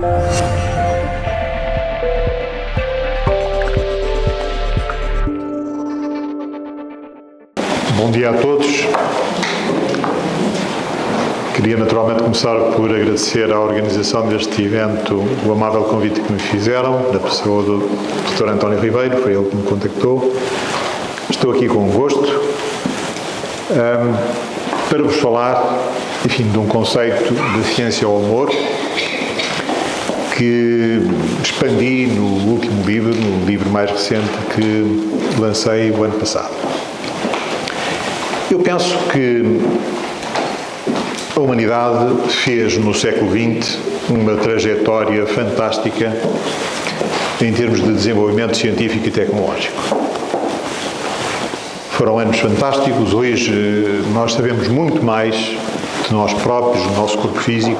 Bom dia a todos. Queria naturalmente começar por agradecer à organização deste evento o amável convite que me fizeram, da pessoa do Dr. António Ribeiro, foi ele que me contactou. Estou aqui com gosto para vos falar, enfim, de um conceito de ciência ao humor que expandi no último livro, no livro mais recente que lancei o ano passado. Eu penso que a humanidade fez no século XX uma trajetória fantástica em termos de desenvolvimento científico e tecnológico. Foram anos fantásticos. Hoje nós sabemos muito mais de nós próprios, do nosso corpo físico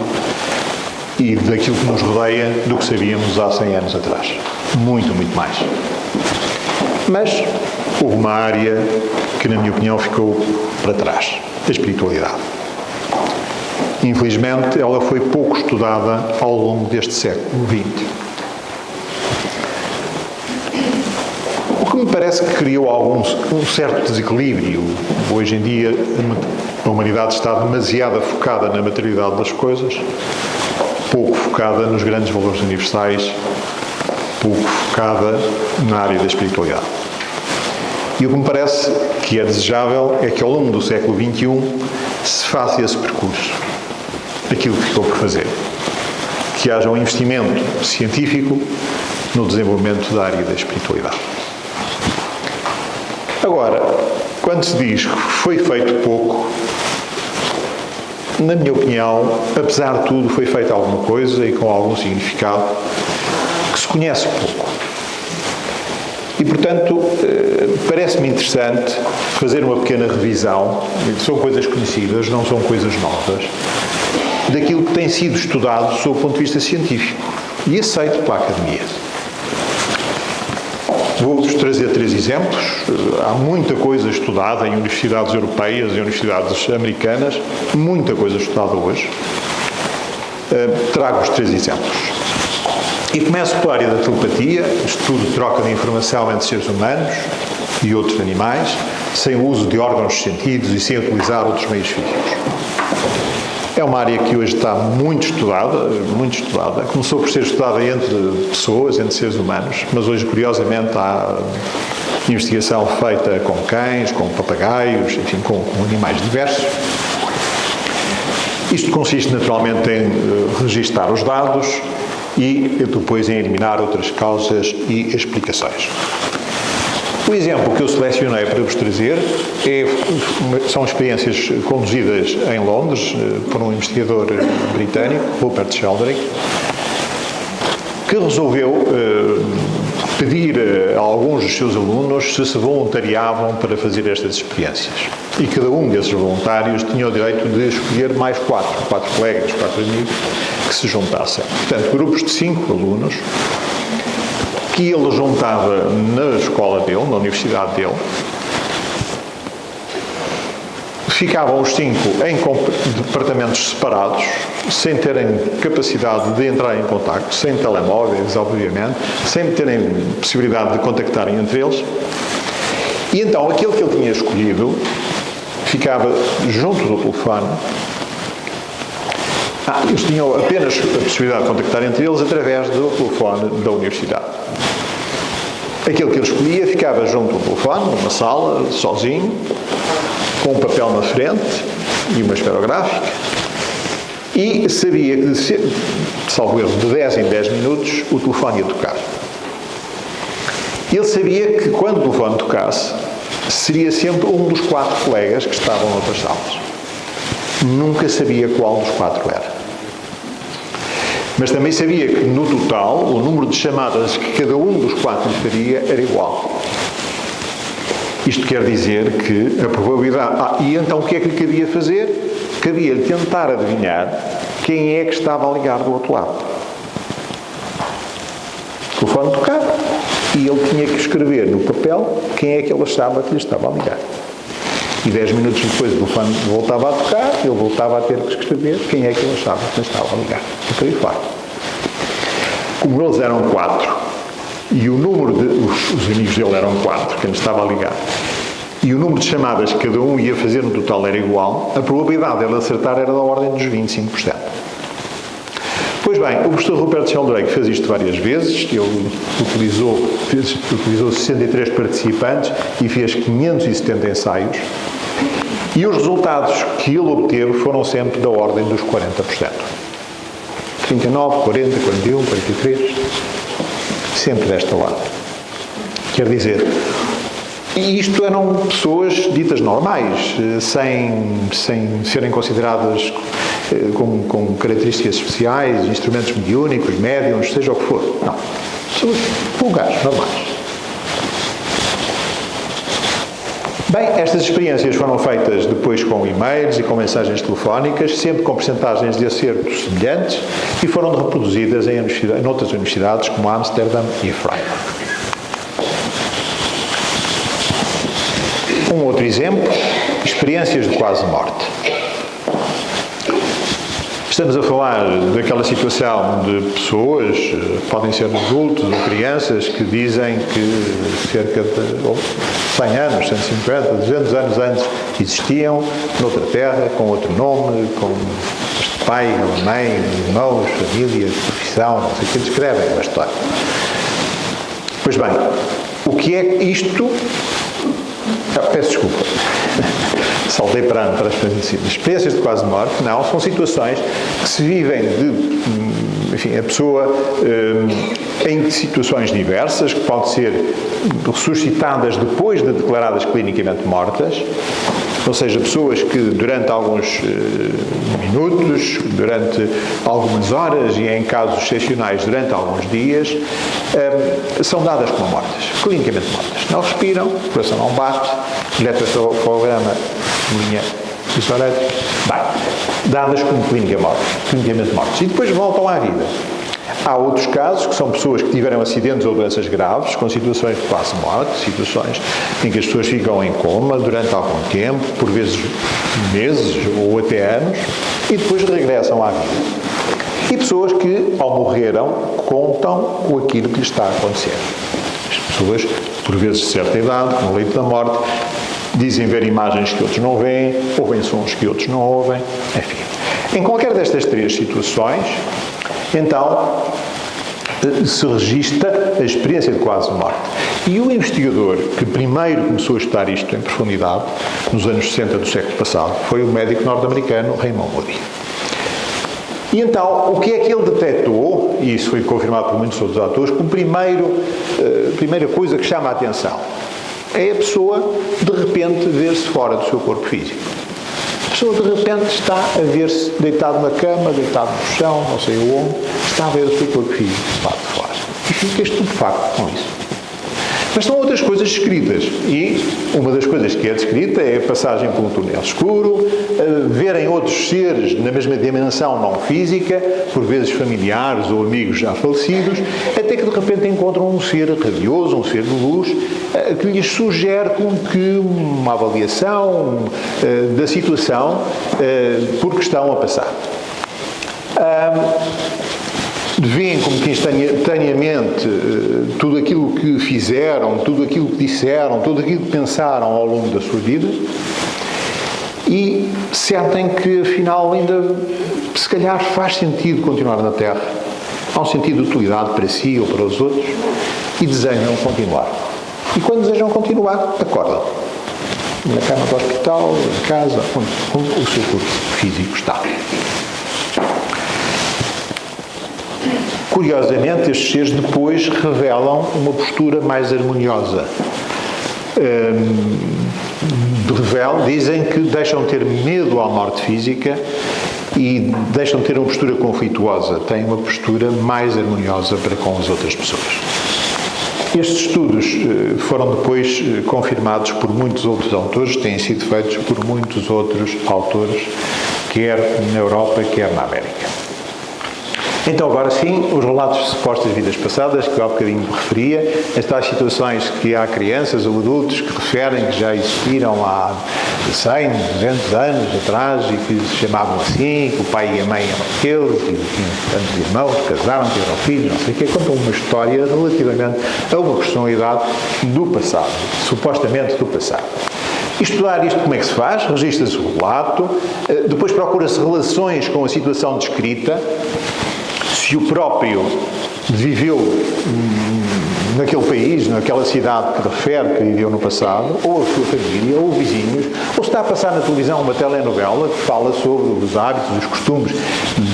e daquilo que nos rodeia do que sabíamos há 100 anos atrás. Muito, muito mais. Mas houve uma área que, na minha opinião, ficou para trás, a espiritualidade. Infelizmente, ela foi pouco estudada ao longo deste século XX. O que me parece que criou um certo desequilíbrio. Hoje em dia, a humanidade está demasiado focada na materialidade das coisas, pouco focada nos grandes valores universais, pouco focada na área da espiritualidade. E o que me parece que é desejável é que ao longo do século XXI se faça esse percurso, aquilo que ficou por fazer. Que haja um investimento científico no desenvolvimento da área da espiritualidade. Agora, quando se diz que foi feito pouco, na minha opinião, apesar de tudo, foi feita alguma coisa e com algum significado que se conhece pouco. E, portanto, parece-me interessante fazer uma pequena revisão, são coisas conhecidas, não são coisas novas, daquilo que tem sido estudado sob o ponto de vista científico e aceito pela Academia. Vou-vos trazer 3 exemplos. Há muita coisa estudada em universidades europeias e universidades americanas, muita coisa estudada hoje. Trago-vos 3 exemplos. E começo pela área da telepatia, estudo de troca de informação entre seres humanos e outros animais, sem o uso de órgãos de sentidos e sem utilizar outros meios físicos. É uma área que hoje está muito estudada, muito estudada. Começou por ser estudada entre pessoas, entre seres humanos, mas hoje, curiosamente, há investigação feita com cães, com papagaios, enfim, com animais diversos. Isto consiste, naturalmente, em registar os dados e depois em eliminar outras causas e explicações. O exemplo que eu selecionei para vos trazer são experiências conduzidas em Londres por um investigador britânico, Rupert Sheldrake, que resolveu pedir a alguns dos seus alunos se voluntariavam para fazer estas experiências. E cada um desses voluntários tinha o direito de escolher mais 4 colegas, 4 amigos, que se juntassem. Portanto, grupos de 5 alunos, que ele juntava na escola dele, na universidade dele. Ficavam os 5 em departamentos separados, sem terem capacidade de entrar em contacto, sem telemóveis, obviamente, sem terem possibilidade de contactarem entre eles. E então, aquele que ele tinha escolhido ficava junto do telefone. Eles tinham apenas a possibilidade de contactar entre eles através do telefone da universidade. Aquele que ele escolhia ficava junto do telefone, numa sala, sozinho, com um papel na frente e uma esferográfica, e sabia que, salvo erro, de 10 em 10 minutos, o telefone ia tocar. Ele sabia que, quando o telefone tocasse, seria sempre um dos 4 colegas que estavam noutras salas. Nunca sabia qual dos 4 era. Mas também sabia que, no total, o número de chamadas que cada um dos 4 lhe faria era igual. Isto quer dizer que a probabilidade... e então o que é que lhe cabia fazer? Cabia-lhe tentar adivinhar quem é que estava a ligar do outro lado. O telefone tocava e ele tinha que escrever no papel quem é que ele achava que lhe estava a ligar. E 10 minutos depois o telefone voltava a tocar, ele voltava a ter que escrever quem é que ele achava que lhe estava a ligar. E por aí fora. como eles eram 4, e o número de... os amigos dele eram 4, quem estava a ligar, e o número de chamadas que cada um ia fazer no total era igual, a probabilidade dele acertar era da ordem dos 25%. Pois bem, o professor Rupert Sheldrake fez isto várias vezes, ele utilizou 63 participantes e fez 570 ensaios, e os resultados que ele obteve foram sempre da ordem dos 40%. 39, 40, 41, 43, sempre desta ordem. Quer dizer, e isto eram pessoas ditas normais, sem serem consideradas com características especiais, instrumentos mediúnicos, médiums, seja o que for. Não. Pessoas vulgares, normais. Bem, estas experiências foram feitas depois com e-mails e com mensagens telefónicas, sempre com percentagens de acerto semelhantes, e foram reproduzidas em outras universidades como Amsterdã e Freiburg. Um outro exemplo, experiências de quase morte. Estamos a falar daquela situação de pessoas, podem ser adultos ou crianças, que dizem que cerca de 100 anos, 150, 200 anos antes existiam noutra terra, com outro nome, com pai, mãe, irmãos, família, profissão, não sei o que descrevem a história. Pois bem, o que é isto? Peço desculpa. Saltei para as experiências de quase morte. Não, são situações que se vivem enfim, a pessoa em situações diversas, que podem ser ressuscitadas depois de declaradas clinicamente mortas, ou seja, pessoas que durante alguns minutos, durante algumas horas e em casos excepcionais durante alguns dias, são dadas como mortas, clinicamente mortas. Não respiram, o coração não bate, eletroencefalograma, linha isolétrica, dadas como clinicamente mortas. E depois voltam à vida. Há outros casos, que são pessoas que tiveram acidentes ou doenças graves, com situações de quase morte, situações em que as pessoas ficam em coma durante algum tempo, por vezes meses ou até anos, e depois regressam à vida. E pessoas que, ao morreram, contam aquilo que lhes está a acontecer. As pessoas, por vezes de certa idade, no leito da morte, dizem ver imagens que outros não veem, ouvem sons que outros não ouvem, enfim. Em qualquer destas três situações, então, se registra a experiência de quase morte. E o investigador que primeiro começou a estudar isto em profundidade, nos anos 60 do século passado, foi o médico norte-americano Raymond Moody. E então, o que é que ele detectou, e isso foi confirmado por muitos outros autores, como primeira coisa que chama a atenção, é a pessoa, de repente, ver-se fora do seu corpo físico. A pessoa, de repente, está a ver-se deitado na cama, deitado no chão, não sei onde, está a ver o seu corpo físico de lado de fora. E fica estupefacto com isso. Mas são outras coisas descritas, e uma das coisas que é descrita é a passagem por um túnel escuro, verem outros seres na mesma dimensão não física, por vezes familiares ou amigos já falecidos, até que de repente encontram um ser radioso, um ser de luz, que lhes sugere com que uma avaliação da situação por que estão a passar. Veem como que instantaneamente tudo aquilo que fizeram, tudo aquilo que disseram, tudo aquilo que pensaram ao longo da sua vida, e sentem que afinal ainda se calhar faz sentido continuar na Terra, há um sentido de utilidade para si ou para os outros, e desejam continuar. E quando desejam continuar, acordam na cama do hospital, em casa, onde o seu corpo físico está. Curiosamente, estes seres depois revelam uma postura mais harmoniosa. Dizem que deixam de ter medo à morte física e deixam de ter uma postura conflituosa, têm uma postura mais harmoniosa para com as outras pessoas. Estes estudos foram depois confirmados por muitos outros autores, têm sido feitos por muitos outros autores, quer na Europa, quer na América. Então, agora sim, os relatos de supostas vidas passadas, que eu há bocadinho referia, estas situações que há crianças ou adultos que referem que já existiram há 100, 200 anos atrás e que se chamavam assim, que o pai e a mãe eram aqueles, e tinham tantos irmãos, casaram, tiveram filhos, não sei o quê, contam uma história relativamente a uma personalidade do passado, supostamente do passado. Estudar isto como é que se faz, registra-se o relato, depois procura-se relações com a situação descrita, se o próprio viveu naquele país, naquela cidade que refere que viveu no passado, ou a sua família, ou vizinhos, ou se está a passar na televisão uma telenovela que fala sobre os hábitos, os costumes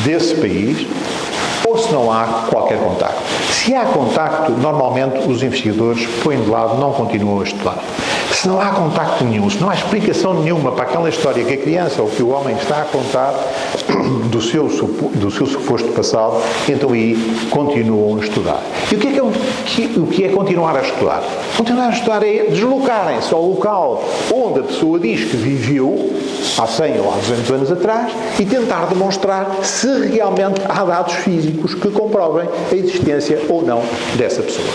desse país, ou se não há qualquer contacto. Se há contacto, normalmente os investigadores põem de lado, não continuam a estudar. Se não há contacto nenhum, se não há explicação nenhuma para aquela história que a criança ou que o homem está a contar do seu suposto passado, então aí continuam a estudar. E o que é continuar a estudar? Continuar a estudar é deslocarem-se ao local onde a pessoa diz que viveu há 100 ou há 200 anos atrás e tentar demonstrar se realmente há dados físicos que comprovem a existência ou não dessa pessoa.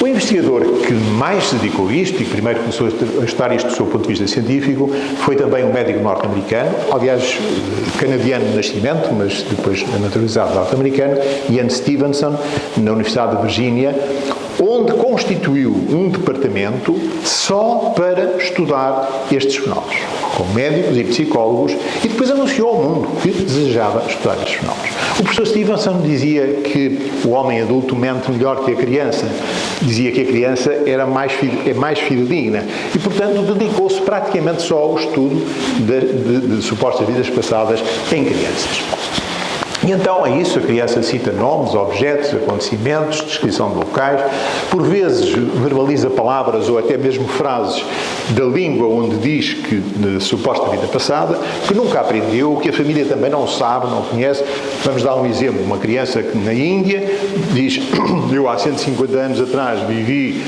O investigador que mais se dedicou a isto, e que primeiro começou a estudar isto do seu ponto de vista científico, foi também um médico norte-americano, aliás, canadiano de nascimento, mas depois naturalizado norte-americano, Ian Stevenson, na Universidade de Virgínia, onde constituiu um departamento só para estudar estes fenómenos, com médicos e psicólogos, e depois anunciou ao mundo que desejava estudar estes fenómenos. O professor Stevenson dizia que o homem adulto mente melhor que a criança, dizia que a criança é mais fidedigna e, portanto, dedicou-se praticamente só ao estudo de supostas vidas passadas em crianças. E então, a isso, a criança cita nomes, objetos, acontecimentos, descrição de locais, por vezes verbaliza palavras ou até mesmo frases da língua onde diz que de suposta vida passada, que nunca aprendeu, que a família também não sabe, não conhece. Vamos dar um exemplo. Uma criança que na Índia diz: eu há 150 anos atrás vivi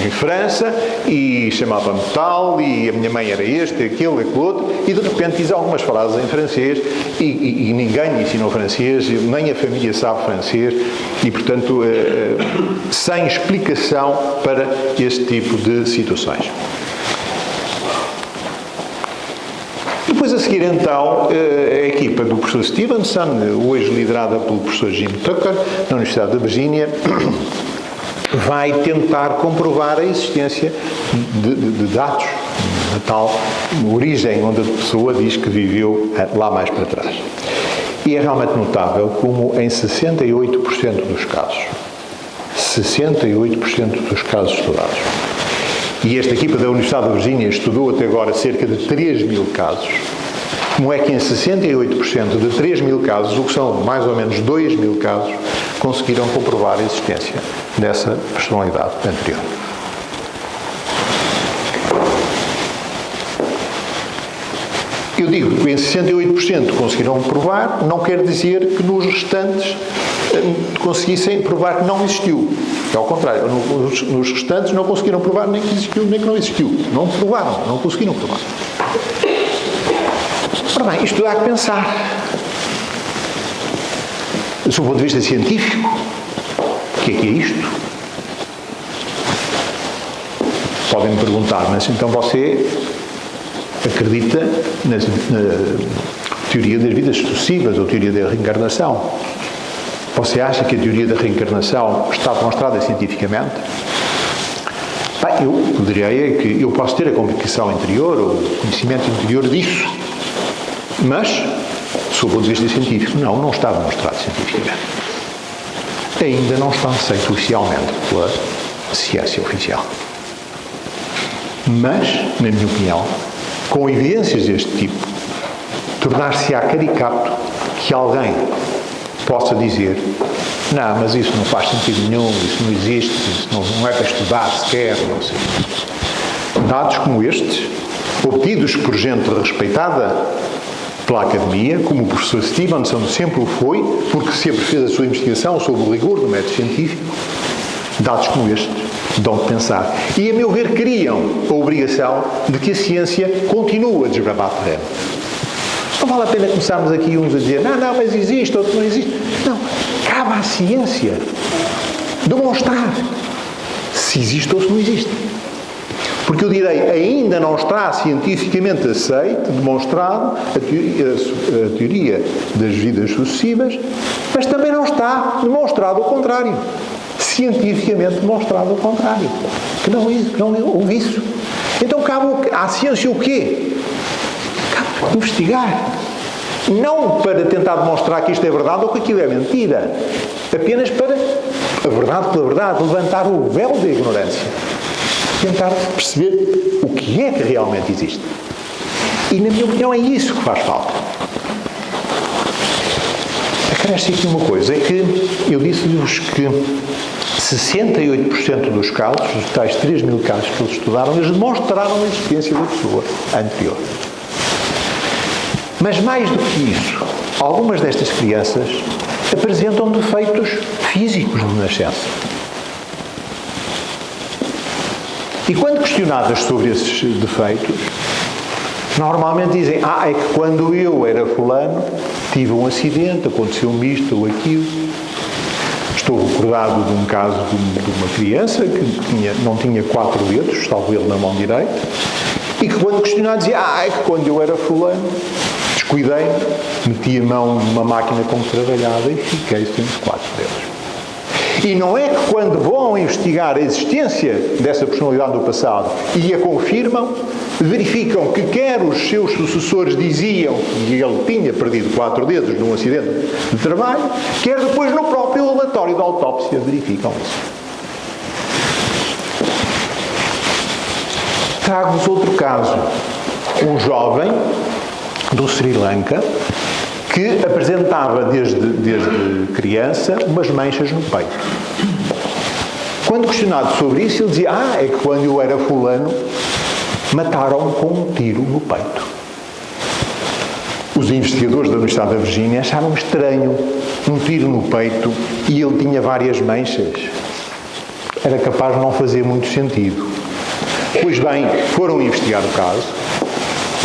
em França e chamava-me tal, e a minha mãe era este, aquele, aquele outro, e de repente diz algumas frases em francês e ninguém lhe ensinou francês, nem a família sabe francês e, portanto, sem explicação para este tipo de situações. Depois a seguir, então, a equipa do professor Stevenson, hoje liderada pelo professor Jim Tucker, na Universidade de Virgínia, vai tentar comprovar a existência de dados da tal origem onde a pessoa diz que viveu lá mais para trás. E é realmente notável como em 68% dos casos, 68% dos casos estudados, e esta equipa da Universidade de Virgínia estudou até agora cerca de 3.000 casos, como é que em 68% de 3.000 casos, o que são mais ou menos 2.000 casos, conseguiram comprovar a existência dessa personalidade anterior. Eu digo que em 68% conseguiram provar, não quer dizer que nos restantes conseguissem provar que não existiu. É ao contrário, nos restantes não conseguiram provar nem que existiu nem que não existiu. Não provaram, não conseguiram provar. Ora bem, isto dá que pensar. Do ponto de vista científico, o que é isto? Podem-me perguntar, mas então você acredita na teoria das vidas sucessivas ou teoria da reencarnação? Você acha que a teoria da reencarnação está demonstrada cientificamente? Bem, eu diria que eu posso ter a convicção interior ou o conhecimento interior disso, mas, sob o ponto de vista científico, não está demonstrado cientificamente. Ainda não está aceito oficialmente pela ciência oficial. Mas, na minha opinião, com evidências deste tipo, tornar-se-á caricato que alguém possa dizer: não, mas isso não faz sentido nenhum, isso não existe, isso não é para estudar sequer, não sei. Dados como estes, obtidos por gente respeitada pela academia, como o professor Stevenson sempre o foi, porque sempre fez a sua investigação sob o rigor do método científico, dados como estes dão de pensar. E, a meu ver, criam a obrigação de que a ciência continue a desbravar terreno. Não vale a pena começarmos aqui uns a dizer, não, mas existe, outro não existe. Não, cabe à ciência demonstrar se existe ou se não existe. Porque eu direi, ainda não está cientificamente aceito, demonstrado, a teoria das vidas sucessivas, mas também não está demonstrado o contrário. Cientificamente demonstrado o contrário. Que não houve isso. Então cabe à ciência o quê? Cabe investigar. Não para tentar demonstrar que isto é verdade ou que aquilo é mentira. Apenas para, a verdade pela verdade, levantar o véu da ignorância. Tentar perceber o que é que realmente existe. E, na minha opinião, é isso que faz falta. Acresce aqui uma coisa, é que eu disse-vos que 68% dos casos, os tais 3.000 casos que eles estudaram, eles demonstraram a existência da pessoa anterior. Mas mais do que isso, algumas destas crianças apresentam defeitos físicos de nascença. E quando questionadas sobre esses defeitos, normalmente dizem, é que quando eu era fulano, tive um acidente, aconteceu-me isto ou aquilo. Estou recordado de um caso de uma criança que não tinha 4 dedos, salvo ele na mão direita, e que quando questionado dizia, é que quando eu era fulano, descuidei-me, meti a mão numa máquina com que trabalhava e fiquei sem os 4 dedos. E não é que quando vão investigar a existência dessa personalidade do passado e a confirmam, verificam que quer os seus sucessores diziam que ele tinha perdido 4 dedos num acidente de trabalho, quer depois no próprio relatório da autópsia verificam isso. Trago-vos outro caso. Um jovem do Sri Lanka que apresentava desde criança umas manchas no peito. Quando questionado sobre isso, ele dizia, é que quando eu era fulano, mataram-me com um tiro no peito. Os investigadores da Universidade da Virgínia acharam estranho um tiro no peito e ele tinha várias manchas. Era capaz de não fazer muito sentido. Pois bem, foram investigar o caso,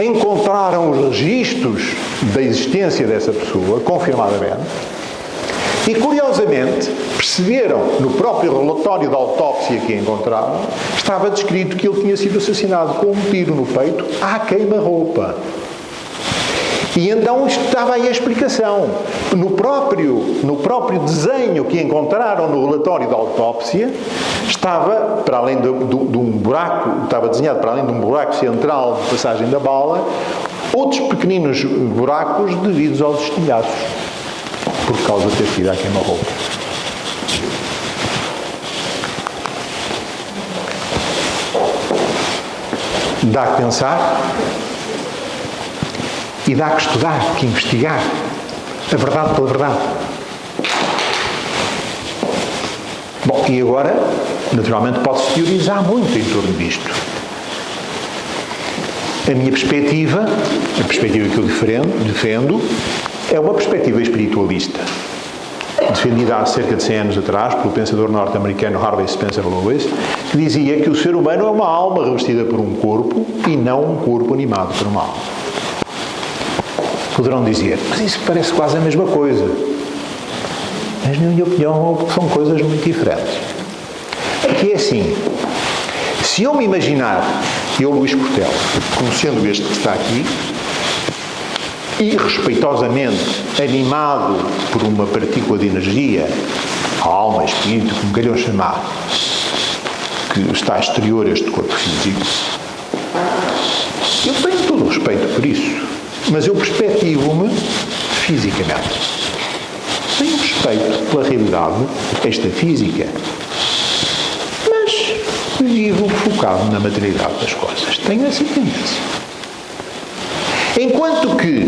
encontraram os registros da existência dessa pessoa, confirmadamente, e, curiosamente, perceberam, no próprio relatório da autópsia que encontraram, estava descrito que ele tinha sido assassinado com um tiro no peito à queima-roupa. E então estava aí a explicação. No próprio desenho que encontraram no relatório da autópsia, estava, para além de um buraco, estava desenhado para além de um buraco central de passagem da bala, outros pequeninos buracos devidos aos estilhaços, por causa de ter sido à queima-roupa. Dá que pensar e dá que estudar, que investigar a verdade pela verdade. Bom, e agora, naturalmente, pode-se teorizar muito em torno disto. A minha perspectiva, a perspectiva que eu defendo, é uma perspectiva espiritualista, defendida há cerca de 100 anos atrás pelo pensador norte-americano Harvey Spencer Lewis, que dizia que o ser humano é uma alma revestida por um corpo e não um corpo animado por uma alma. Poderão dizer, mas isso parece quase a mesma coisa. Mas, na minha opinião, são coisas muito diferentes. Aqui é assim, se eu me imaginar, eu, Luís Portela, como sendo este que está aqui, e respeitosamente animado por uma partícula de energia, a alma, espírito, como queiram chamar, que está exterior a este corpo físico, eu tenho todo o respeito por isso, mas eu perspectivo-me fisicamente. Tenho respeito pela realidade extrafísica, mas vivo focado na materialidade das coisas. Tenho essa tendência. Enquanto que,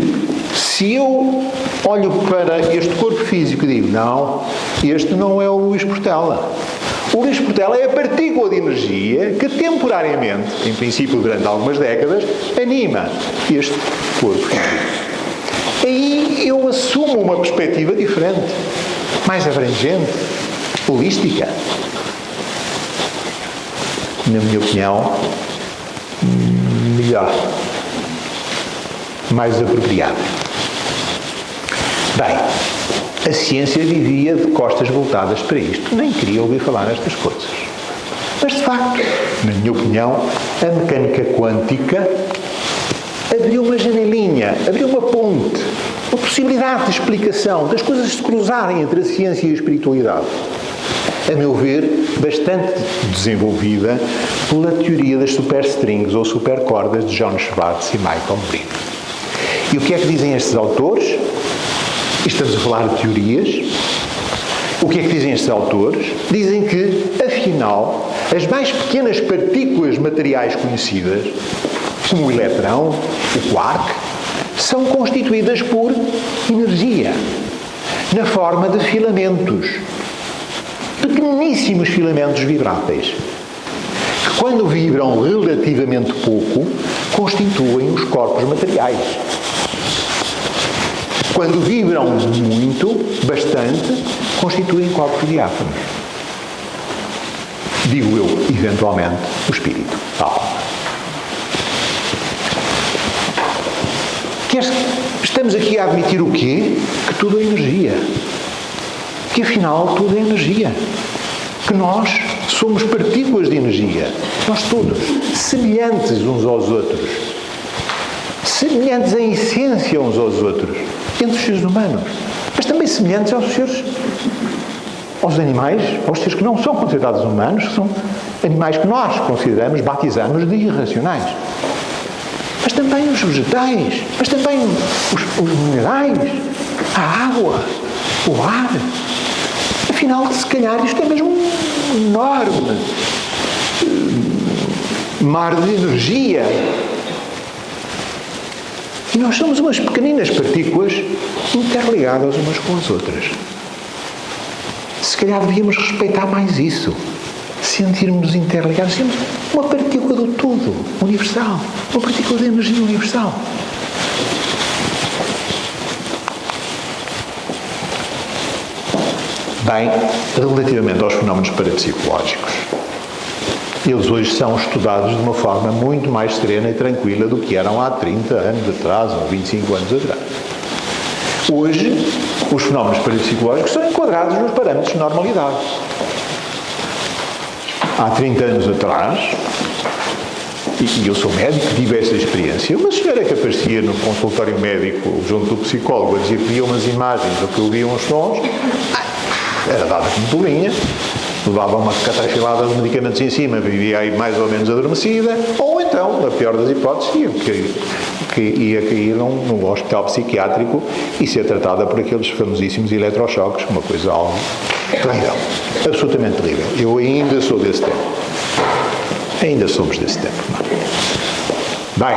se eu olho para este corpo físico e digo, não, este não é o Luís Portela. O Luís Portela é a partícula de energia que temporariamente, em princípio durante algumas décadas, anima este corpo físico. Aí eu assumo uma perspectiva diferente, mais abrangente, holística. Na minha opinião, melhor. Mais apropriado. Bem, a ciência vivia de costas voltadas para isto. Nem queria ouvir falar nestas coisas. Mas, de facto, na minha opinião, a mecânica quântica abriu uma janelinha, abriu uma ponte, uma possibilidade de explicação, das coisas se cruzarem entre a ciência e a espiritualidade. A meu ver, bastante desenvolvida pela teoria das superstrings ou supercordas de John Schwartz e Michael Breen. E o que é que dizem estes autores? Estamos a falar de teorias. O que é que dizem estes autores? Dizem que, afinal, as mais pequenas partículas materiais conhecidas, como o eletrão, o quark, são constituídas por energia, na forma de filamentos, pequeníssimos filamentos vibráteis, que quando vibram relativamente pouco, constituem os corpos materiais. Quando vibram muito, bastante, constituem corpos diáfanos. Digo eu, eventualmente, o espírito, a alma. Estamos aqui a admitir o quê? Que tudo é energia. Que afinal tudo é energia. Que nós somos partículas de energia. Nós todos, semelhantes uns aos outros. Semelhantes em essência uns aos outros. Entre os seres humanos. Mas também semelhantes aos seres, aos animais, aos seres que não são considerados humanos, que são animais que nós consideramos, batizamos de irracionais. Mas também os vegetais, mas também os minerais, a água, o ar. Afinal, se calhar isto é mesmo um enorme mar de energia. E nós somos umas pequeninas partículas interligadas umas com as outras. Se calhar devíamos respeitar mais isso. Sentirmos interligados, sermos uma partícula do todo, universal. Uma partícula de energia universal. Bem, relativamente aos fenómenos parapsicológicos, eles hoje são estudados de uma forma muito mais serena e tranquila do que eram há 30 anos atrás, ou 25 anos atrás. Hoje, os fenómenos parapsicológicos são enquadrados nos parâmetros de normalidade. Há 30 anos atrás, e eu sou médico, tive essa experiência, uma senhora que aparecia no consultório médico junto do psicólogo a dizer que via umas imagens ou que ouvia uns sons, era dada como tolinha, levava uma catrafilada de medicamentos em cima, vivia aí mais ou menos adormecida, ou então, na pior das hipóteses, ia cair num hospital psiquiátrico e ser tratada por aqueles famosíssimos eletrochoques, uma coisa algo terrível, absolutamente terrível. Eu ainda sou desse tempo. Ainda somos desse tempo. Bem,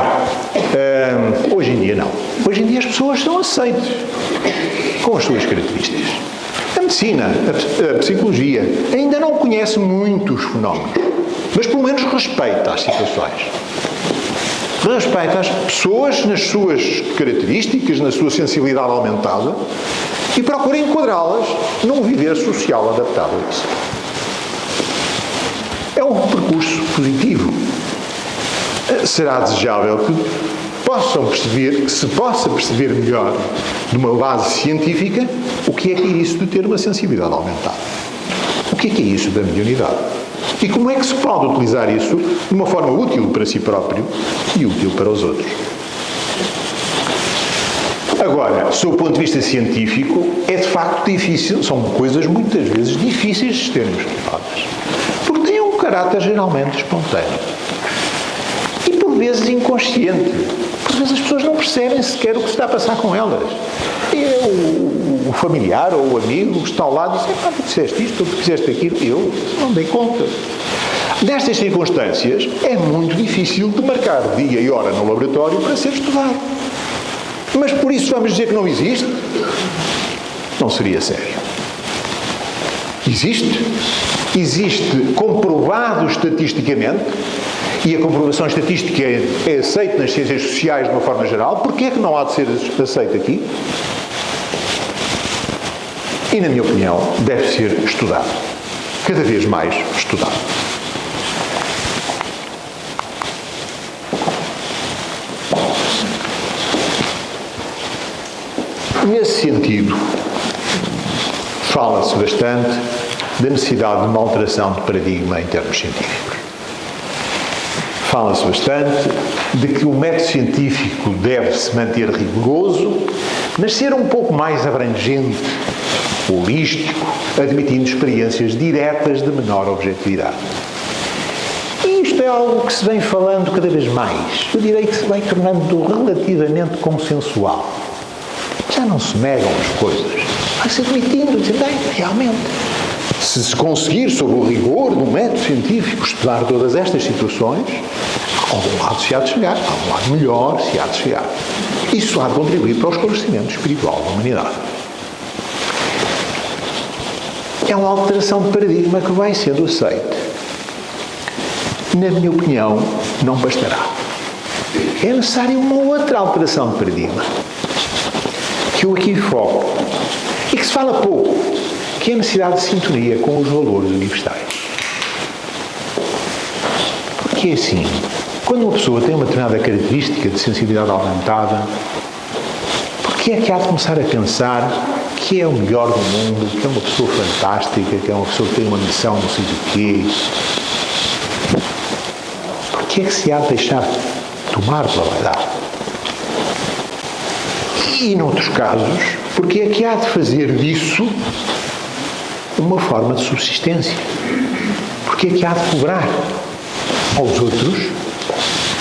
hoje em dia não. Hoje em dia as pessoas são aceitas com as suas características. A medicina, a psicologia, ainda não conhece muitos fenómenos, mas pelo menos respeita as situações. Respeita as pessoas nas suas características, na sua sensibilidade aumentada e procura enquadrá-las num viver social adaptado a isso. É um percurso positivo. Será desejável que se possa perceber melhor, de uma base científica, o que é isso de ter uma sensibilidade aumentada. O que é isso da mediunidade? E como é que se pode utilizar isso de uma forma útil para si próprio e útil para os outros? Agora, sob o ponto de vista científico, é de facto difícil, são coisas muitas vezes difíceis de serem estudadas, porque têm um caráter geralmente espontâneo e por vezes inconsciente. Por vezes as pessoas não percebem sequer o que se está a passar com elas. E o familiar ou o amigo que está ao lado diz: tu disseste isto, tu fizeste aquilo. Eu não dei conta. Nestas circunstâncias, é muito difícil de marcar dia e hora no laboratório para ser estudado. Mas por isso vamos dizer que não existe? Não seria sério. Existe. Existe comprovado estatisticamente, e a comprovação estatística é aceita nas ciências sociais de uma forma geral. Porquê é que não há de ser aceito aqui? E, na minha opinião, deve ser estudado. Cada vez mais estudado. Nesse sentido, fala-se bastante da necessidade de uma alteração de paradigma em termos científicos. Fala-se bastante de que o método científico deve-se manter rigoroso, mas ser um pouco mais abrangente, holístico, admitindo experiências diretas de menor objetividade. E isto é algo que se vem falando cada vez mais. Eu direi que se vai tornando relativamente consensual. Já não se negam as coisas. Vai-se admitindo, dizendo, realmente, se conseguir, sob o rigor do método científico, estudar todas estas situações, a algum lado se há de chegar, a algum lado melhor se há de chegar. Isso há de contribuir para o esclarecimento espiritual da humanidade. É uma alteração de paradigma que vai sendo aceite. Na minha opinião, não bastará. É necessária uma outra alteração de paradigma, que eu aqui foco, e que se fala pouco, que é a necessidade de sintonia com os valores universitários. Porque assim, quando uma pessoa tem uma determinada característica de sensibilidade aumentada, porque é que há de começar a pensar que é o melhor do mundo, que é uma pessoa fantástica, que é uma pessoa que tem uma missão, não sei do quê? Porque é que se há de deixar tomar pela vaidade? E, noutros casos, porque é que há de fazer disso uma forma de subsistência? Porque é que há de cobrar aos outros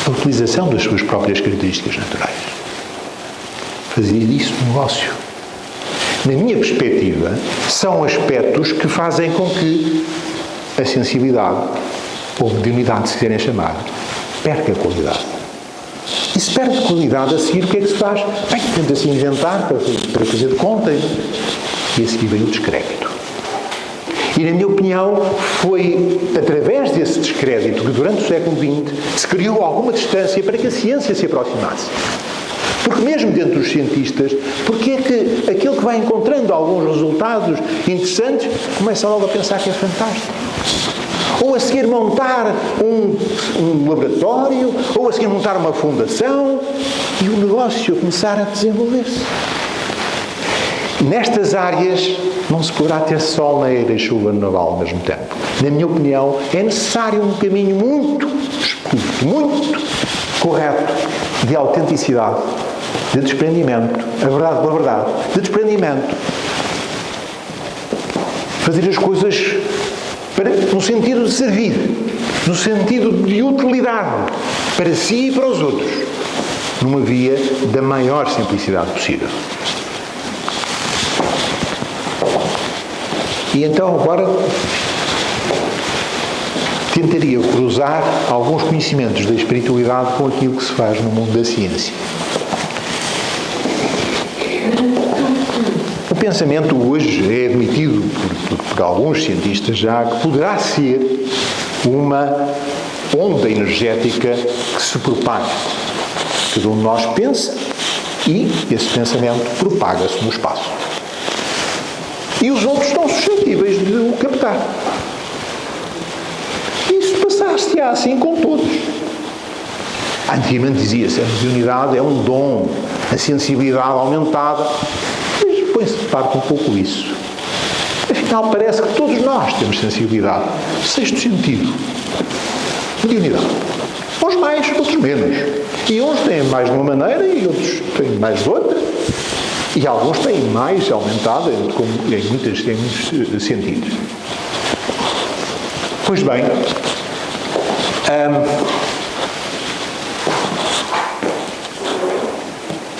a utilização das suas próprias características naturais? Fazer disso um negócio. Na minha perspectiva, são aspectos que fazem com que a sensibilidade, ou mediunidade, se quiserem chamar, perca a qualidade. E se perde qualidade, a seguir, o que é que se faz? Bem, tenta-se inventar para fazer de conta. E a seguir vem o descrédito. E, na minha opinião, foi através desse descrédito que, durante o século XX, se criou alguma distância para que a ciência se aproximasse. Porque mesmo dentro dos cientistas, porque é que aquele que vai encontrando alguns resultados interessantes começa logo a pensar que é fantástico? Ou a seguir montar um laboratório, ou a seguir montar uma fundação, e o negócio começar a desenvolver-se. Nestas áreas não se poderá ter sol na era e chuva no naval ao mesmo tempo. Na minha opinião, é necessário um caminho muito correto de autenticidade, de desprendimento, a verdade pela verdade, de desprendimento. Fazer as coisas no sentido de servir, no sentido de utilidade, para si e para os outros, numa via da maior simplicidade possível. E então agora tentaria cruzar alguns conhecimentos da espiritualidade com aquilo que se faz no mundo da ciência. O pensamento hoje é admitido por alguns cientistas já que poderá ser uma onda energética que se propaga. Cada um de nós pensa e esse pensamento propaga-se no espaço. E os outros estão suscetíveis de o captar. Isso passar-se-á assim com todos. Antigamente dizia-se a mediunidade é um dom, a sensibilidade aumentada. Mas põe-se de parte um pouco isso. Afinal, parece que todos nós temos sensibilidade. Sexto sentido. Mediunidade. Uns mais, outros menos. E uns têm mais de uma maneira e outros têm mais de outra. E alguns têm mais aumentada em muitos sentidos. Pois bem,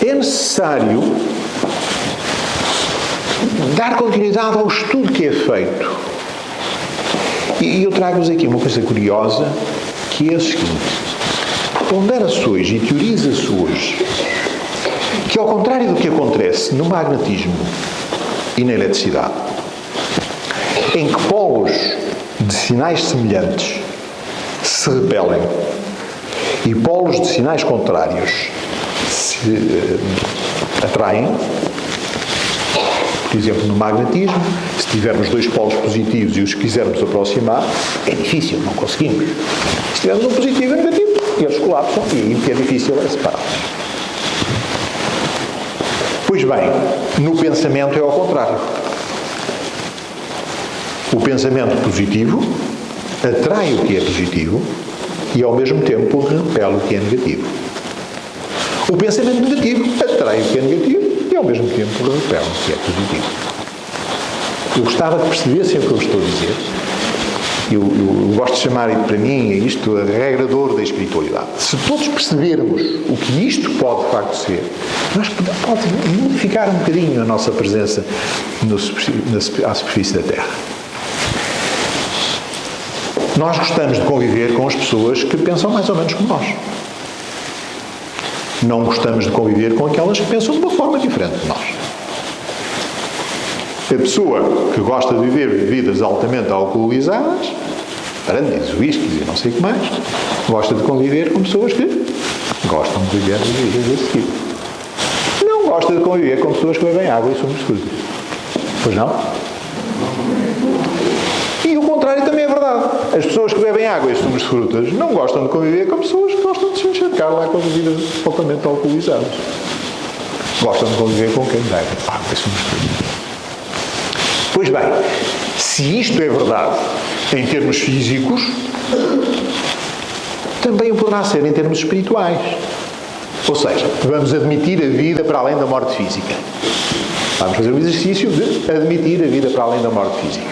é necessário dar continuidade ao estudo que é feito. E eu trago-vos aqui uma coisa curiosa, que é o seguinte. Pondera-se hoje e teoriza-se hoje que, ao contrário do que acontece no magnetismo e na eletricidade, em que polos de sinais semelhantes se repelem e polos de sinais contrários se atraem, por exemplo, no magnetismo, se tivermos dois polos positivos e os quisermos aproximar, é difícil, não conseguimos. Se tivermos um positivo e um negativo, eles colapsam e aí o que é difícil é separá-los. Pois bem, no pensamento é ao contrário. O pensamento positivo atrai o que é positivo e, ao mesmo tempo, repele o que é negativo. O pensamento negativo atrai o que é negativo e, ao mesmo tempo, repele o que é positivo. Eu gostava que percebessem o que eu estou a dizer. Eu gosto de chamar, para mim, isto a regra de ouro da espiritualidade. Se todos percebermos o que isto pode, de facto, ser, nós podemos modificar um bocadinho a nossa presença à superfície da Terra. Nós gostamos de conviver com as pessoas que pensam mais ou menos como nós. Não gostamos de conviver com aquelas que pensam de uma forma diferente de nós. A pessoa que gosta de viver bebidas altamente alcoolizadas, brandies, whiskies e não sei o que mais, gosta de conviver com pessoas que gostam de viver bebidas desse tipo. Não gosta de conviver com pessoas que bebem água e sumos de frutas. Pois não? E o contrário também é verdade. As pessoas que bebem água e sumos de frutas não gostam de conviver com pessoas que gostam de se encharcar lá com bebidas altamente alcoolizadas. Gostam de conviver com quem bebe água e sumos de frutas. Pois bem, se isto é verdade em termos físicos, também o poderá ser em termos espirituais. Ou seja, vamos admitir a vida para além da morte física. Vamos fazer o exercício de admitir a vida para além da morte física.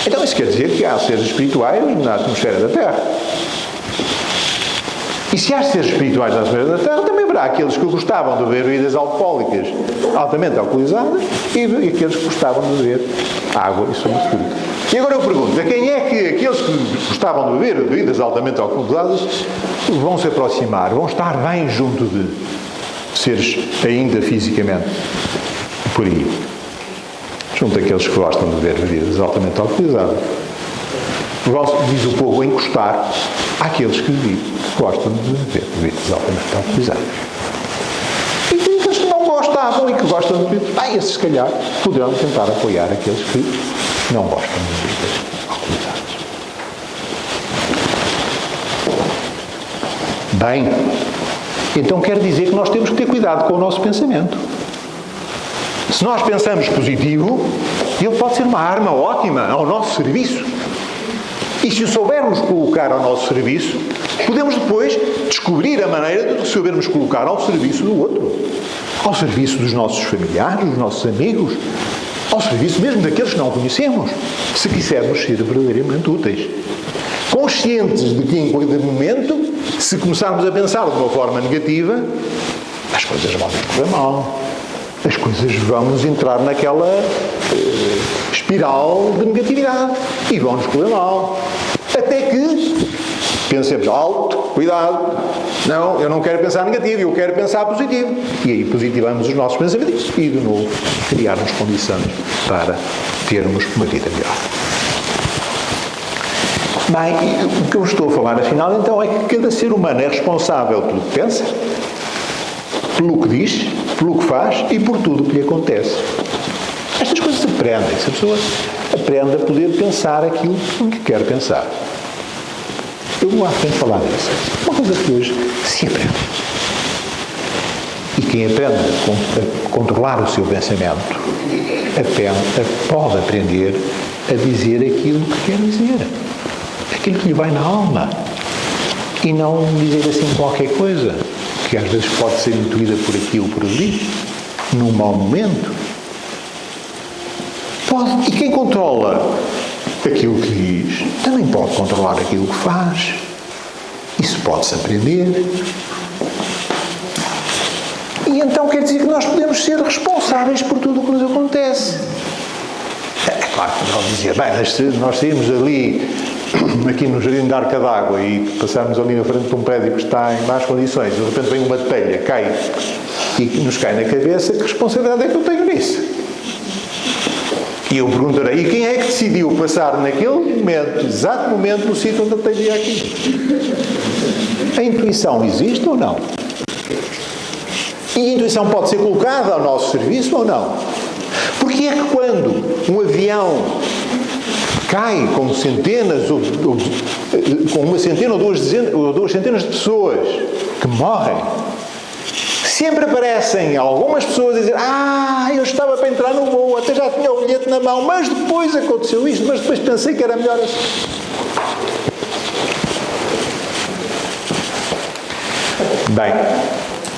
Então isso quer dizer que há seres espirituais na atmosfera da Terra. E se há seres espirituais na atmosfera da Terra, também haverá aqueles que gostavam de beber bebidas alcoólicas altamente alcoolizadas e aqueles que gostavam de beber água e sumos de fruta. E agora eu pergunto, a quem é que aqueles que gostavam de beber bebidas altamente alcoolizadas vão se aproximar, vão estar bem junto de seres ainda fisicamente por aí? Junto àqueles que gostam de beber bebidas altamente alcoolizadas. Diz o povo, encostar àqueles que gostam de beber bebidas altamente alcoolizadas. E aqueles que não gostavam e que gostam de beber, esses se calhar poderão tentar apoiar aqueles que não gostam de bebidas alcoolizadas. Bem, então quer dizer que nós temos que ter cuidado com o nosso pensamento. Se nós pensamos positivo, ele pode ser uma arma ótima ao nosso serviço. E se o soubermos colocar ao nosso serviço, podemos depois descobrir a maneira de sabermos colocar ao serviço do outro. Ao serviço dos nossos familiares, dos nossos amigos, ao serviço mesmo daqueles que não conhecemos, se quisermos ser verdadeiramente úteis. Conscientes de que em cada momento, se começarmos a pensar de uma forma negativa, as coisas vão correr mal. As coisas vão nos entrar naquela espiral de negatividade e vão-nos correr mal. Até que pensemos, alto, cuidado, não, eu não quero pensar negativo, eu quero pensar positivo. E aí positivamos os nossos pensamentos e, de novo, criarmos condições para termos uma vida melhor. Bem, o que eu estou a falar, afinal, então, é que cada ser humano é responsável pelo que pensa, pelo que diz, pelo que faz e por tudo o que lhe acontece. Estas coisas aprendem-se. A pessoa aprende a poder pensar aquilo que quer pensar. Eu vou à frente falar disso. Uma coisa que hoje se aprende. E quem aprende a controlar o seu pensamento pode aprender a dizer aquilo que quer dizer. Aquilo que lhe vai na alma. E não dizer assim qualquer coisa que às vezes pode ser intuída por aquilo por ali, num mau momento. Pode. E quem controla aquilo que diz, também pode controlar aquilo que faz. Isso pode-se aprender. E então quer dizer que nós podemos ser responsáveis por tudo o que nos acontece. É claro que não dizer, bem, se nós saímos ali, aqui no Jardim da Arca d'Água, e passarmos ali na frente de um prédio que está em más condições, de repente vem uma telha, cai e nos cai na cabeça, que responsabilidade é que eu tenho nisso? E eu perguntarei, e quem é que decidiu passar naquele momento, exato momento, no sítio onde a telha ia aqui? A intuição existe ou não? E a intuição pode ser colocada ao nosso serviço ou não? Porque é que quando um avião cai com centenas, com uma centena ou duas centenas de pessoas que morrem, se sempre aparecem algumas pessoas a dizer: eu estava para entrar no voo, até já tinha o bilhete na mão, mas depois aconteceu isto, mas depois pensei que era melhor assim. Bem,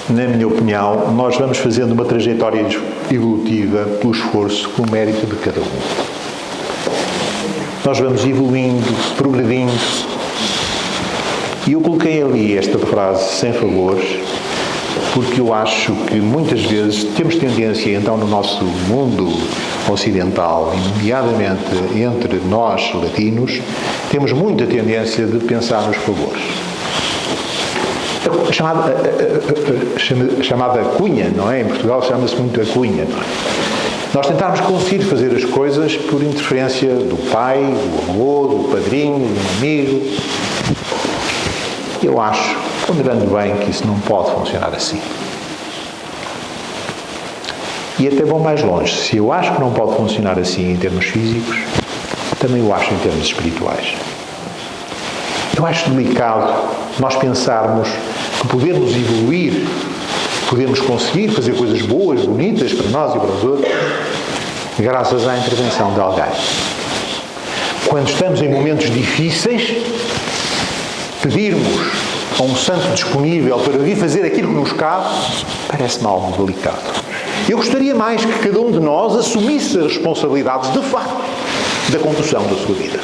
na minha opinião, nós vamos fazendo uma trajetória evolutiva pelo esforço, pelo mérito de cada um. Nós vamos evoluindo, progredindo. E eu coloquei ali esta frase sem favores, porque eu acho que muitas vezes temos tendência, então, no nosso mundo ocidental, nomeadamente entre nós, latinos, temos muita tendência de pensar nos favores. Chamada cunha, não é? Em Portugal chama-se muito a cunha, não é? Nós tentarmos conseguir fazer as coisas por interferência do pai, do avô, do padrinho, do amigo. Eu acho, ponderando bem, que isso não pode funcionar assim. E até vou mais longe. Se eu acho que não pode funcionar assim em termos físicos, também o acho em termos espirituais. Eu acho delicado nós pensarmos que podemos evoluir, podemos conseguir fazer coisas boas, bonitas para nós e para os outros, graças à intervenção de alguém. Quando estamos em momentos difíceis, pedirmos a um santo disponível para vir fazer aquilo que nos cabe, parece-me algo delicado. Eu gostaria mais que cada um de nós assumisse as responsabilidades, de facto, da condução da sua vida.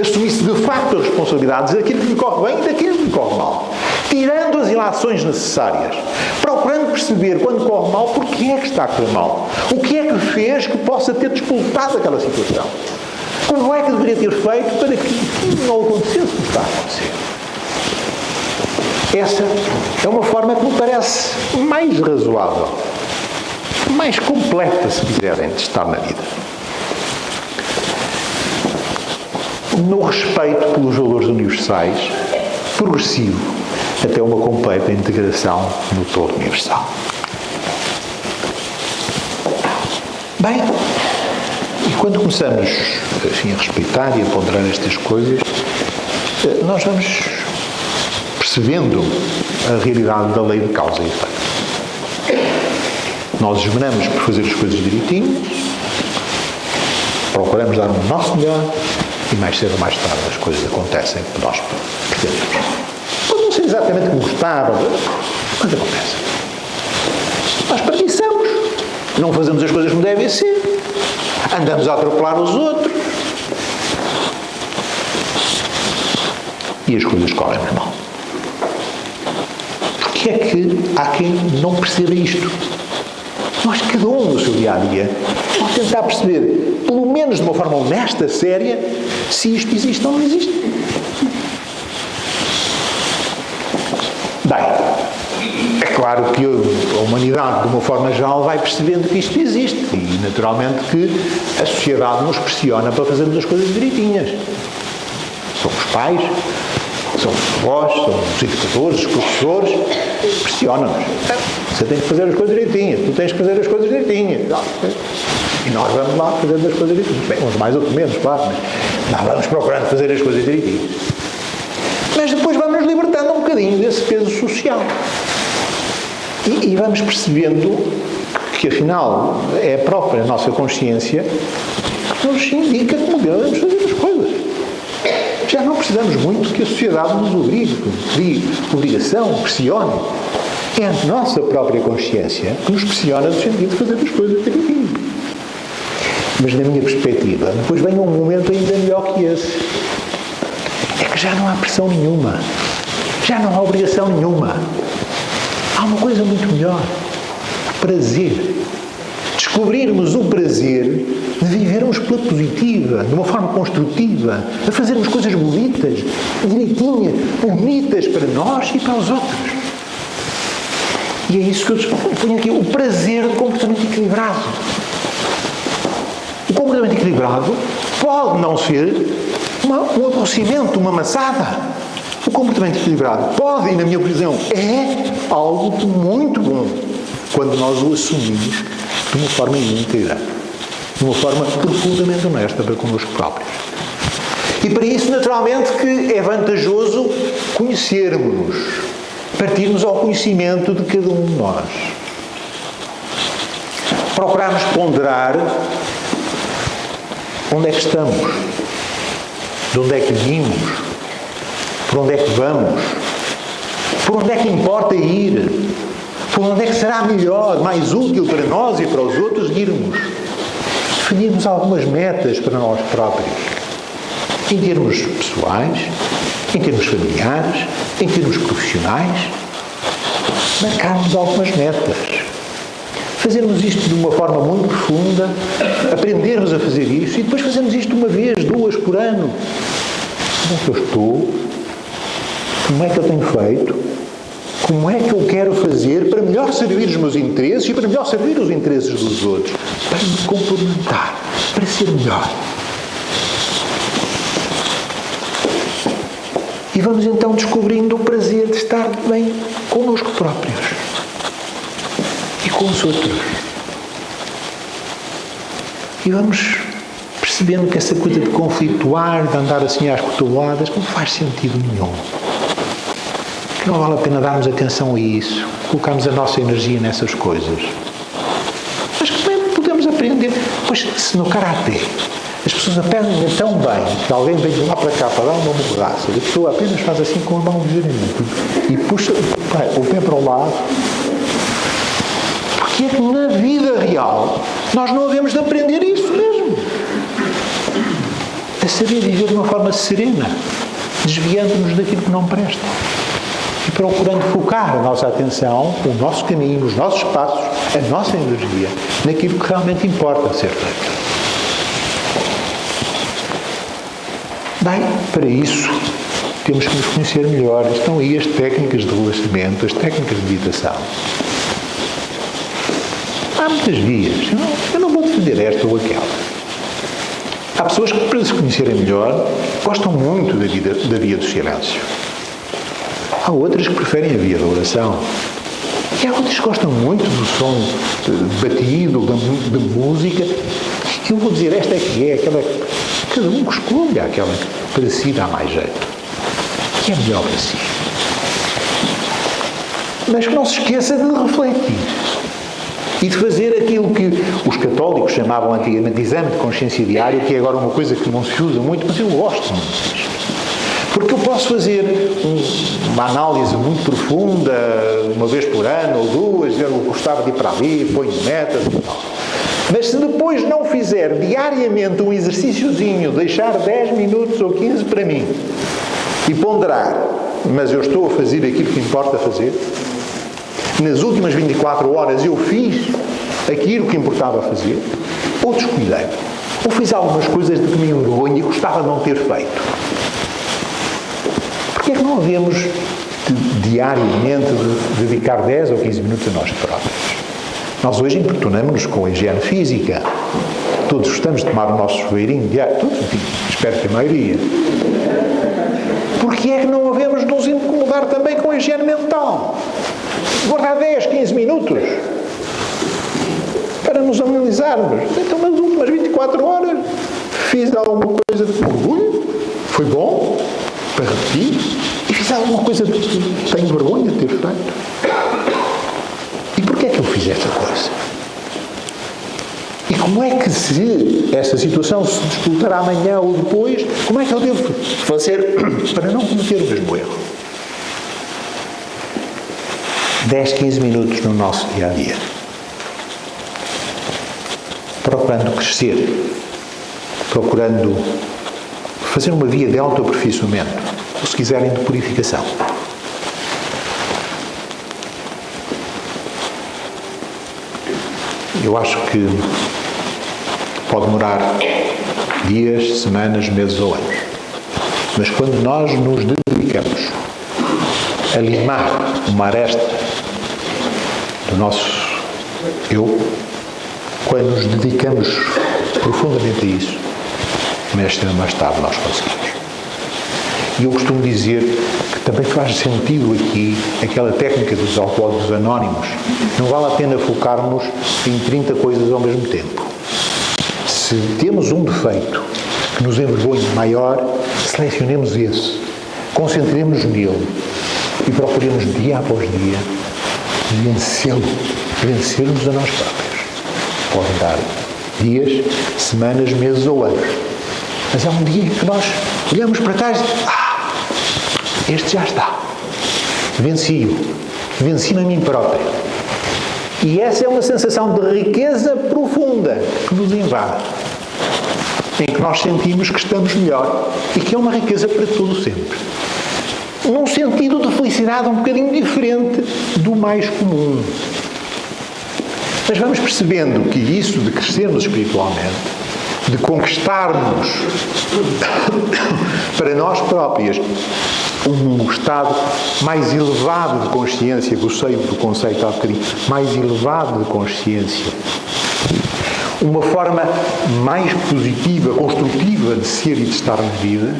Assumisse, de facto, as responsabilidades daquilo que lhe corre bem e daquilo que lhe corre mal. Tirando as ilações necessárias. Procurando perceber, quando corre mal, porque é que está a correr mal. O que é que fez que possa ter disputado aquela situação. Como é que deveria ter feito para que não acontecesse o que está a acontecer. Essa é uma forma que me parece mais razoável, mais completa, se quiserem, de estar na vida. No respeito pelos valores universais, progressivo, até uma completa integração no todo universal. Bem, e quando começamos, enfim, a respeitar e a ponderar estas coisas, nós vamos percebendo a realidade da lei de causa e efeito. Nós esmeramos por fazer as coisas direitinho, procuramos dar o nosso melhor e mais cedo ou mais tarde as coisas acontecem que nós pretendemos. Pode não ser exatamente como gostava, mas acontece. Nós preguiçamos, não fazemos as coisas como devem ser, andamos a atropelar os outros e as coisas correm mal. Porque é que há quem não perceba isto? Nós, cada um no seu dia-a-dia, vamos tentar perceber, pelo menos de uma forma honesta, séria, se isto existe ou não existe. Bem, é claro que a humanidade, de uma forma geral, vai percebendo que isto existe e, naturalmente, que a sociedade nos pressiona para fazermos as coisas direitinhas. Somos pais, somos avós, somos os educadores, os professores, pressionam-nos. Você tem que fazer as coisas direitinhas, tu tens que fazer as coisas direitinhas. E nós vamos lá fazendo as coisas direitinhas. Bem, uns mais, outros menos, claro, mas nós vamos procurando fazer as coisas direitinhas. Mas depois vamos nos libertando um bocadinho desse peso social. E vamos percebendo que, afinal, é a própria nossa consciência que nos indica como devemos fazer as coisas. Já não precisamos muito que a sociedade nos obrigue, obrigação, pressione. É a nossa própria consciência que nos pressiona no sentido de fazer as coisas direitinho. Mas, na minha perspectiva, depois vem um momento ainda melhor que esse. É que já não há pressão nenhuma. Já não há obrigação nenhuma. Há uma coisa muito melhor. Prazer. Descobrirmos o prazer de vivermos pela positiva, de uma forma construtiva, a fazermos coisas bonitas, direitinhas, bonitas para nós e para os outros. E é isso que eu ponho aqui, o prazer do comportamento equilibrado. O comportamento equilibrado pode não ser um aborrecimento, uma maçada. O comportamento equilibrado pode, e na minha opinião, é algo de muito bom quando nós o assumimos de uma forma íntegra, de uma forma profundamente honesta para connosco próprios. E para isso, naturalmente, que é vantajoso conhecermos-nos, partirmos ao conhecimento de cada um de nós. Procurarmos ponderar onde é que estamos, de onde é que vimos, por onde é que vamos, por onde é que importa ir, por onde é que será melhor, mais útil para nós e para os outros irmos. Definirmos algumas metas para nós próprios, em termos pessoais, em termos familiares, em termos profissionais. Marcarmos algumas metas. Fazermos isto de uma forma muito profunda, aprendermos a fazer isso e depois fazermos isto uma vez, 2 por ano. Como é que eu estou? Como é que eu tenho feito? Como é que eu quero fazer para melhor servir os meus interesses e para melhor servir os interesses dos outros? Para me complementar, para ser melhor. E vamos então descobrindo o prazer de estar bem connosco próprios e com os outros. E vamos percebendo que essa coisa de conflituar, de andar assim às cotoveladas, não faz sentido nenhum. Que não vale a pena darmos atenção a isso, colocarmos a nossa energia nessas coisas. Mas que bem podemos aprender. Pois, se no karatê as pessoas aprendem tão bem que alguém vem de lá para cá para dar uma mordaça, a pessoa apenas faz assim com a mão ligeiramente e puxa o pé para o lado. Porque é que na vida real nós não havemos de aprender isso mesmo. A saber viver de uma forma serena, desviando-nos daquilo que não presta. E procurando focar a nossa atenção, o nosso caminho, os nossos passos, a nossa energia, naquilo que realmente importa ser feito. Bem, para isso, temos que nos conhecer melhor. Estão aí as técnicas de relaxamento, as técnicas de meditação. Há muitas vias. Eu não vou defender esta ou aquela. Há pessoas que, para se conhecerem melhor, gostam muito da via do silêncio. Há outras que preferem a via da oração. E há outras que gostam muito do som batido, da música. Eu vou dizer, esta é que é aquela... Cada um que escolha aquela que para si dá mais jeito. Que é melhor para si. Mas que não se esqueça de refletir. E de fazer aquilo que os católicos chamavam antigamente de exame de consciência diária, que é agora uma coisa que não se usa muito, mas eu gosto muito disto. Porque eu posso fazer uma análise muito profunda, uma vez por ano ou 2, dizer, eu gostava de ir para ali, ponho metas e tal. Mas se depois não fizer diariamente um exercíciozinho, deixar 10 minutos ou 15 para mim e ponderar, mas eu estou a fazer aquilo que importa fazer, nas últimas 24 horas eu fiz aquilo que importava fazer, ou descuidei, ou fiz algumas coisas de que me envergonho e gostava de não ter feito. Porquê é que não havemos diariamente de dedicar 10 ou 15 minutos a nós próprios? Nós hoje importunamos-nos com a higiene física. Todos gostamos de tomar o nosso chuveirinho diário. Todos, enfim, espero que a maioria. Porquê é que não havemos de nos incomodar também com a higiene mental? Guardar 10, 15 minutos para nos analisarmos. Então, nas últimas 24 horas, fiz alguma coisa de orgulho? Foi bom? Para repetir? E fiz alguma coisa de que tenho vergonha de ter feito? E porquê é que eu fiz esta coisa? E como é que, se essa situação se disputar amanhã ou depois, como é que eu devo fazer para não cometer o mesmo erro? 10, 15 minutos no nosso dia-a-dia. Procurando crescer. Procurando fazer uma via de autoaperfeiçoamento. Ou, se quiserem, de purificação. Eu acho que pode demorar dias, semanas, meses ou anos. Mas quando nós nos dedicamos a limar uma aresta do nosso eu, quando nos dedicamos profundamente a isso, mais cedo ou mais tarde nós conseguimos. E eu costumo dizer que também faz sentido aqui aquela técnica dos alcoólicos anónimos. Não vale a pena focarmos em 30 coisas ao mesmo tempo. Se temos um defeito que nos envergonhe maior, selecionemos esse, concentremos nele e procuremos dia após dia vencermos a nós próprios. Podem dar dias, semanas, meses ou anos. Mas há um dia em que nós olhamos para trás e dizemos, este já está. Venci-me a mim próprio. E essa é uma sensação de riqueza profunda que nos invade, em que nós sentimos que estamos melhor e que é uma riqueza para todo o sempre. Num sentido de felicidade um bocadinho diferente do mais comum. Mas vamos percebendo que isso de crescermos espiritualmente, de conquistarmos para nós próprias um estado mais elevado de consciência, gostei do conceito há bocadinho, mais elevado de consciência, uma forma mais positiva, construtiva de ser e de estar na vida,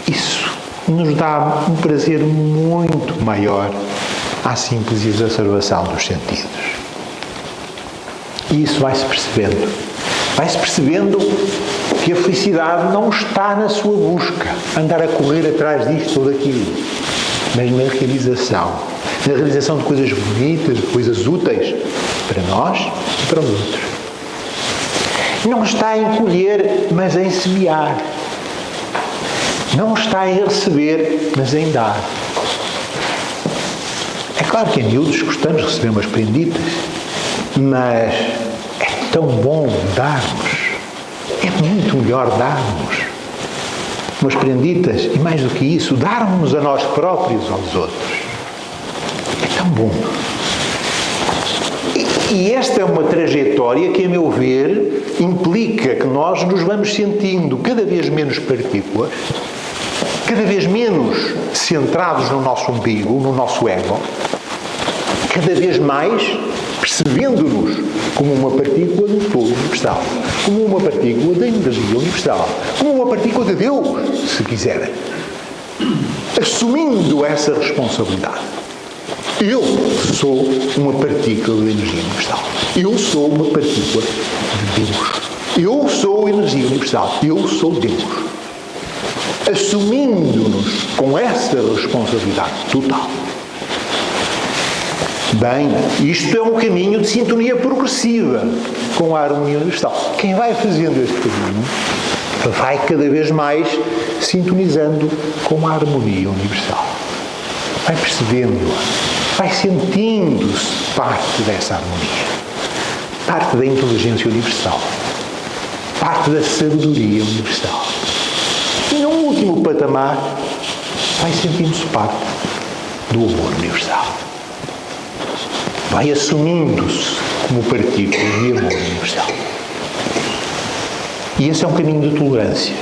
isso nos dá um prazer muito maior à simples exacerbação dos sentidos. E isso vai-se percebendo. Vai-se percebendo que a felicidade não está na sua busca, andar a correr atrás disto ou daquilo, mas na realização de coisas bonitas, de coisas úteis para nós e para os outros. Não está em colher, mas em semear. Não está em receber, mas em dar. É claro que em miúdos gostamos de receber umas prenditas, mas é tão bom darmos. É muito melhor darmos umas prenditas e, mais do que isso, darmos a nós próprios aos outros. É tão bom. E esta é uma trajetória que, a meu ver, implica que nós nos vamos sentindo cada vez menos partículas, cada vez menos centrados no nosso umbigo, no nosso ego, cada vez mais percebendo-nos como uma partícula do todo universal, como uma partícula da energia universal, como uma partícula de Deus, se quiserem. Assumindo essa responsabilidade. Eu sou uma partícula de energia universal. Eu sou uma partícula de Deus. Eu sou energia universal. Eu sou Deus. Assumindo-nos com essa responsabilidade total. Bem, isto é um caminho de sintonia progressiva com a harmonia universal. Quem vai fazendo este caminho vai cada vez mais sintonizando com a harmonia universal. Vai percebendo-a, vai sentindo-se parte dessa harmonia, parte da inteligência universal, parte da sabedoria universal. E num último patamar, vai sentindo-se parte do amor universal. Vai assumindo-se como partícula de amor universal. E esse é um caminho de tolerância,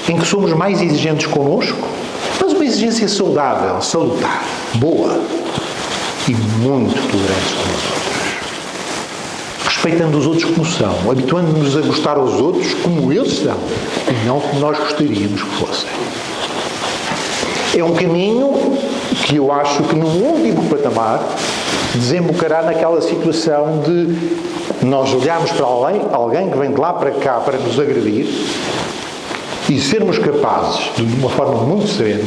em que somos mais exigentes connosco, mas uma exigência saudável, salutar, boa e muito tolerantes com os outros. Respeitando os outros como são, habituando-nos a gostar aos outros como eles são, e não como nós gostaríamos que fossem. É um caminho que eu acho que, num último patamar, desembocará naquela situação de nós olharmos para alguém que vem de lá para cá para nos agredir e sermos capazes, de uma forma muito serena,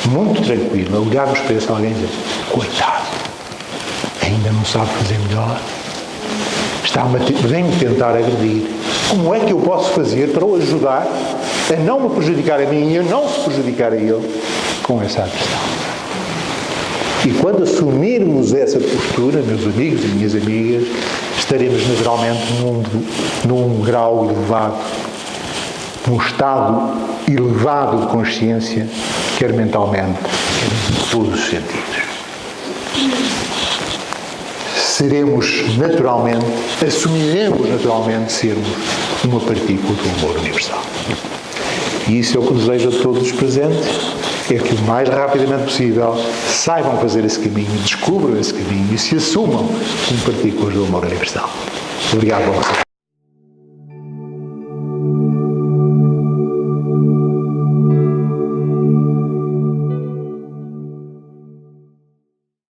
muito tranquila, olharmos para esse alguém e dizer: coitado, ainda não sabe fazer melhor, vem-me tentar agredir. Como é que eu posso fazer para o ajudar a não me prejudicar a mim e a não se prejudicar a ele com essa agressão? E quando assumirmos essa postura, meus amigos e minhas amigas, estaremos naturalmente num grau elevado, num estado elevado de consciência, quer mentalmente, quer em todos os sentidos. Assumiremos naturalmente sermos uma partícula do amor universal. E isso é o que desejo a todos os presentes, é que o mais rapidamente possível saibam fazer esse caminho, descubram esse caminho e se assumam como partículas do amor universal. Obrigado a vocês.